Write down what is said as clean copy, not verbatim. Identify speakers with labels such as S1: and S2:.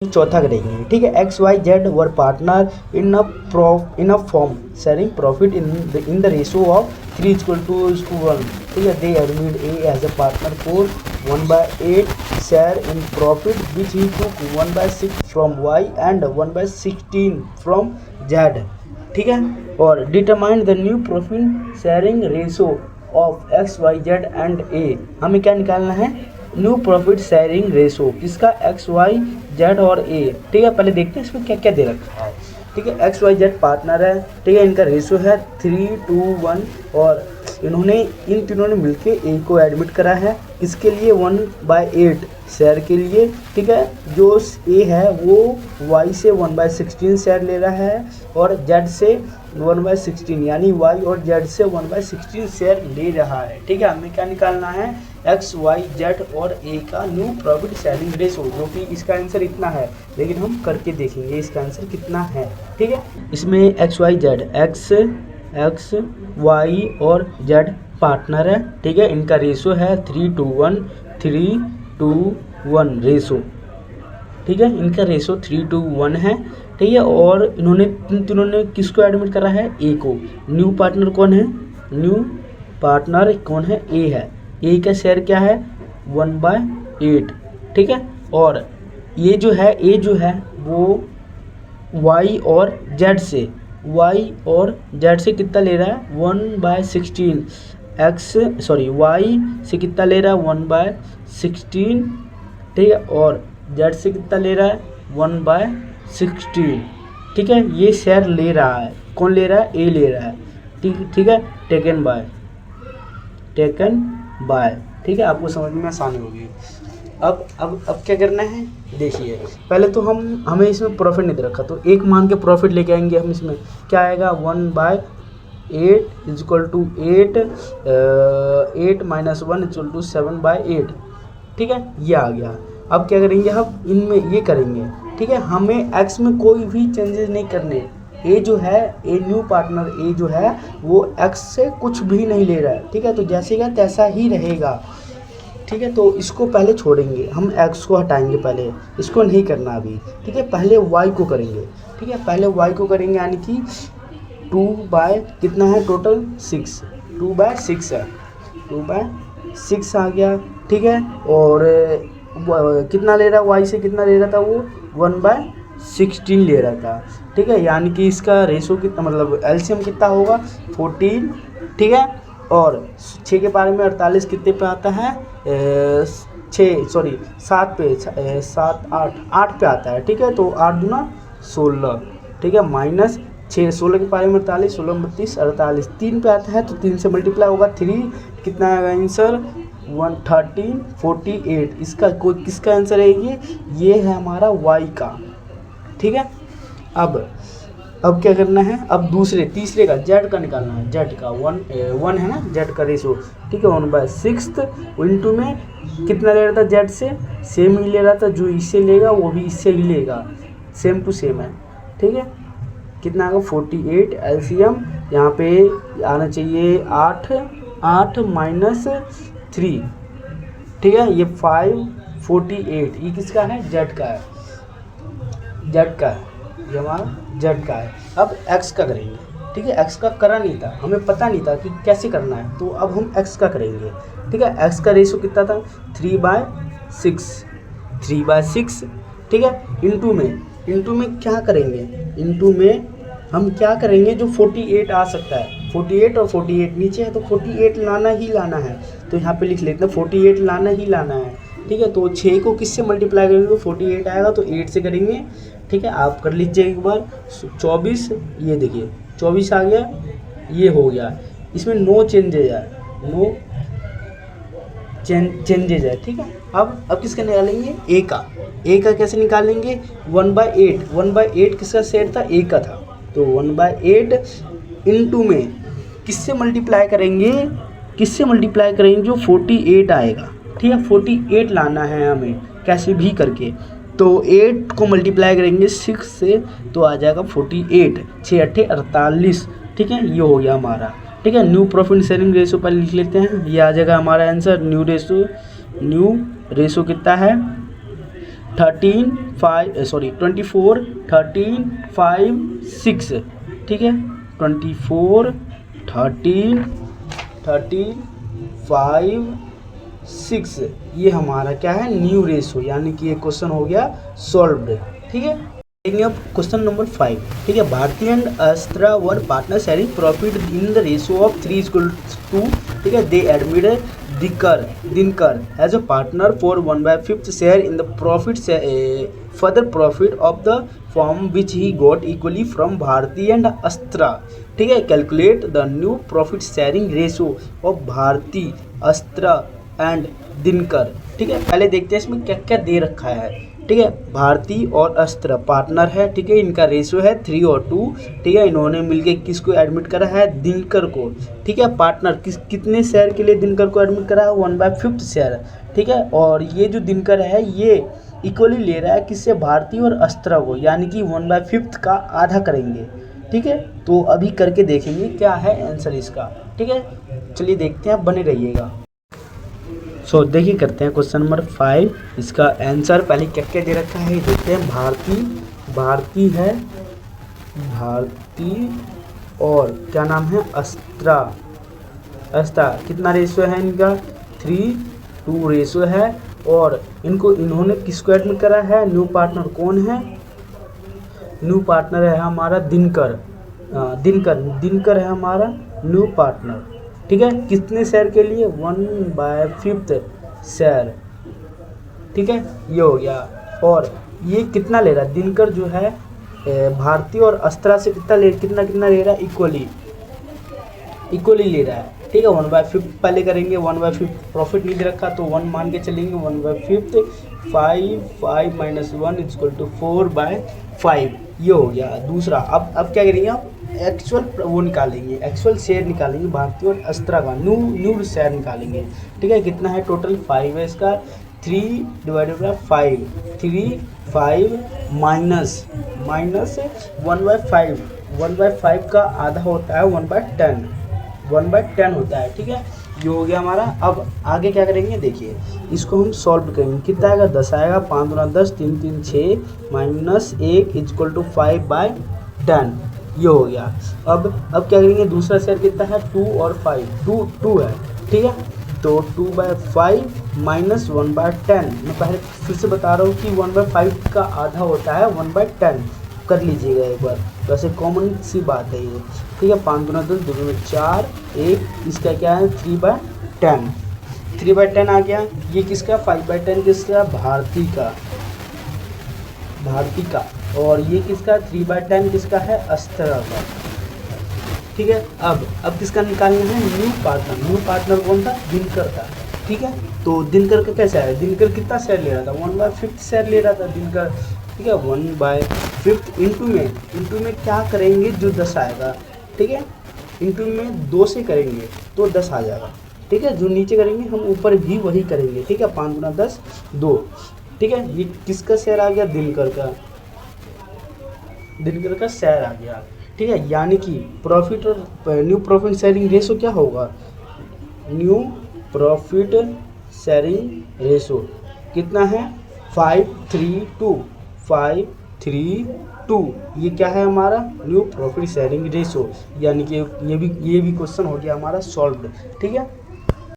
S1: चौथा करेंगे, ठीक है। X Y Z were partner in a firm sharing profit in the ratio of 3:1, ठीक है। They admit A as a partner for 1/8 share in profit which he took 1/6 from Y and 1/16 from Z, ठीक है। और determine the new profit sharing ratio of X Y Z and A. हमें क्या निकालना है, new profit sharing ratio किसका, X Y Z और ए, ठीक है। पहले देखते हैं इसमें क्या क्या दे रखा है, ठीक है। एक्स वाई जेड पार्टनर है, ठीक है। इनका रेशो है 3:1 और इन्होंने इन तीनों ने मिलके ए को एडमिट करा है। इसके लिए 1/8 शेयर के लिए, ठीक है। जो ए है वो वाई से 1/16 शेयर ले रहा है और जेड से 1/16, यानी वाई और जेड से 1/16 शेयर ले रहा है, ठीक है। हमें क्या निकालना है, एक्स वाई जेड और ए का न्यू प्रॉफिट शेयरिंग रेशो, जो कि इसका आंसर इतना है, लेकिन हम करके देखेंगे इसका आंसर कितना है, ठीक है। इसमें X Y Z, X Y और जेड पार्टनर है, ठीक है। इनका रेशो है 3:1 रेशो, ठीक है। इनका रेशो 3:1 है, ठीक है। और तीनों ने किसको एडमिट करा है, ए को। न्यू पार्टनर कौन है, न्यू पार्टनर कौन है, ए है। ए का शेयर क्या है, 1/8, ठीक है। और ये जो है ए जो है वो वाई और जेड से कितना ले रहा है, 1/16 वाई से कितना ले रहा है, 1/16, ठीक है। और जेड से कितना ले रहा है, 1/16, ठीक है। ये शेयर ले रहा है, कौन ले रहा है, ए ले रहा है, ठीक है। टेकन बाय, ठीक है। आपको समझ में आसानी होगी। अब क्या करना है, देखिए। पहले तो हमें इसमें प्रॉफिट नहीं दे रखा, तो एक मान के प्रॉफिट लेके आएंगे हम। इसमें क्या आएगा, 1/8 = 8, 8 - 1 = 7/8, ठीक है। ये आ गया। अब क्या करेंगे, हम इनमें ये करेंगे, ठीक है। हमें एक्स में कोई भी चेंजेस नहीं करने। ए जो है, ए न्यू पार्टनर ए जो है वो एक्स से कुछ भी नहीं ले रहा है, ठीक है। तो जैसे का तैसा ही रहेगा, ठीक है। तो इसको पहले छोड़ेंगे, हम एक्स को हटाएंगे, पहले इसको नहीं करना अभी, ठीक है। पहले वाई को करेंगे, ठीक है। पहले वाई को करेंगे, यानी कि 2/कितना है टोटल, 6, 2/6 है, 2/6 आ गया, ठीक है। और कितना ले रहा, वाई से कितना ले रहा था, वो 1/16 ले रहा था, ठीक है। यानी कि इसका रेशो कितना, मतलब एलसीएम कितना होगा, 14, ठीक है। और 6 के बारे में 48 कितने पे आता है, 7 पे 8 पे आता है, ठीक है। तो 8 दूना 16, ठीक है, -6, 16 के बारे में 48, 16 - 32 48, 3 पे आता है, तो 3 से मल्टीप्लाई होगा, 3 कितना आएगा आंसर, 11348। इसका किसका आंसर है, ये है हमारा वाई का, ठीक है। अब क्या करना है, अब तीसरे का जेड का निकालना है। जेड का 1 है ना, जेड का रेशो, ठीक है। 1/6 इंटू में कितना ले रहा था, जेड से सेम ही ले रहा था, जो इससे लेगा वो भी इससे ही लेगा, सेम टू सेम है, ठीक है। कितना आएगा, 48 एलसीएम यहाँ पे आना चाहिए 8 - 3, ठीक है। ये 548, ये किसका है, जेड का है, ये हमारा जेड का है। अब एक्स का करेंगे, ठीक है। एक्स का करा नहीं था, हमें पता नहीं था कि कैसे करना है, तो अब हम एक्स का करेंगे, ठीक है। एक्स का रेशो कितना था, 3/6, ठीक है। इंटू में क्या करेंगे, इंटू में हम क्या करेंगे, जो 48 आ सकता है, 48 और 48 नीचे है, तो 48 लाना ही लाना है, तो यहाँ पे लिख लेते हैं 48 लाना ही लाना है, ठीक है। तो 6 को किससे मल्टीप्लाई करेंगे, तो 48 आएगा, तो 8 से करेंगे, ठीक है। आप कर लीजिए एक बार, 24, ये देखिए 24 आ गया, ये हो गया। इसमें नो चेंजेज है, ठीक है। अब किसका निकालेंगे, ए का कैसे निकालेंगे, 1/8 किसका शेयर था, ए का था, तो 1/8 इंटू में किससे मल्टीप्लाई करेंगे, जो 48 आएगा, ठीक है। 48 लाना है हमें कैसे भी करके, तो 8 को मल्टीप्लाई करेंगे 6 से, तो आ जाएगा 48, 6 × 8 = 48, ठीक है। ये हो गया हमारा, ठीक है। न्यू प्रॉफिट शेयरिंग रेशो पर लिख लेते हैं, ये आ जाएगा हमारा आंसर। न्यू रेशो कितना है, 24 13 5 6, ठीक है, 24 13 13 5 6, ये हमारा क्या है, न्यू रेशो, यानी कि ये क्वेश्चन हो गया सॉल्व्ड, ठीक है। देखिए अब क्वेश्चन नंबर 5, ठीक है, Bharti and Astra were partner sharing profit in the ratio of 3:2, ठीक है, they admitted Dinkar as a partner for 1/5 share in the profit further profit of the firm which he got equally from Bharti and Astra, ठीक है, calculate the new profit sharing ratio of Bharti, Astra and Dinkar, ठीक है। पहले देखते हैं इसमें क्या क्या दे रखा है, ठीक है, भारती और अस्त्र पार्टनर है, ठीक है, इनका रेशियो है 3 और 2, ठीक है, इन्होंने मिलके किसको एडमिट करा है, दिनकर को, ठीक है, पार्टनर कितने शेयर के लिए दिनकर को एडमिट करा है, 1/5 शेयर, ठीक है, और ये जो दिनकर है ये इक्वली ले रहा है किससे, भारती और अस्त्र को, यानी कि 1/5 का आधा करेंगे, ठीक है। तो अभी करके देखेंगे क्या है आंसर इसका, ठीक है, चलिए देखते हैं, बने रहिएगा। सो देखिए करते हैं क्वेश्चन नंबर 5, इसका आंसर पहले क्या क्या दे रखा है देखते हैं। भारती है, भारती और क्या नाम है, अस्त्रा कितना रेशियो है इनका, 3:2 रेशियो है, और इन्होंने किसको एडमिट करा है, न्यू पार्टनर कौन है, न्यू पार्टनर है हमारा दिनकर है हमारा न्यू पार्टनर, ठीक है, कितने शेयर के लिए, 1/5 शेयर, ठीक है, ये हो गया। और ये कितना ले रहा है, दिनकर जो है भारती और अस्त्रा से कितना ले रहा है, इक्वली ले रहा है, ठीक है, 1/5 पहले करेंगे, 1/5 प्रॉफिट नहीं दे रखा तो 1 मान के चलेंगे, 1/5 5 - 1 = 4/5, ये हो गया। दूसरा अब क्या करेंगे, आप एक्चुअल वो निकालेंगे, एक्चुअल शेयर निकालेंगे भारती और अस्त्रा का, न्यू शेयर निकालेंगे, ठीक है, कितना है टोटल 5 है इसका, 3 / 5 3 5 माइनस 1/5 का आधा होता है 1/10 होता है, ठीक है, ये हो गया हमारा। अब आगे क्या करेंगे देखिए, इसको हम सॉल्व करेंगे, कितना आएगा, 10 आएगा, 5 × 10 3 3 6 -1 = 5/10, ये हो गया। अब क्या करेंगे, दूसरा शेयर कितना है, 2 और 5, 2 है, ठीक है, तो 2/5 - 1/10, मैं पहले फिर से बता रहा हूँ कि 1/5 का आधा होता है 1/10, कर लीजिएगा एक बार, वैसे कॉमन सी बात है ये, ठीक है, 5 × 10 2 में 4 1, इसका क्या है 3/10 आ गया, ये किसका 5/10 किसका, भारती का, और ये किसका 3/10 किसका है, अस्त्रा का, ठीक है। अब किसका निकालना है, न्यू पार्टनर कौन था, दिनकर था, ठीक है, तो दिनकर का कैसा है, दिनकर कितना शेयर ले रहा था, 1/5 शेयर ले रहा था दिनकर, ठीक है, 1/5 इंटू में क्या करेंगे, जो 10 आएगा, ठीक है, इंटू में 2 से करेंगे तो 10 आ जाएगा, ठीक है, जो नीचे करेंगे हम ऊपर भी वही करेंगे, ठीक है, 5 × 10 2, ठीक है, ये किसका शेयर आ गया, दिनकर का शेयर आ गया, ठीक है, यानी कि प्रॉफिट और न्यू प्रॉफिट शेयरिंग रेशो क्या होगा, न्यू प्रॉफिट शेयरिंग रेशो कितना है, 5:3:2, ये क्या है हमारा, न्यू प्रॉफिट शेयरिंग रेशो, यानी कि ये भी क्वेश्चन हो गया हमारा सॉल्व्ड, ठीक है।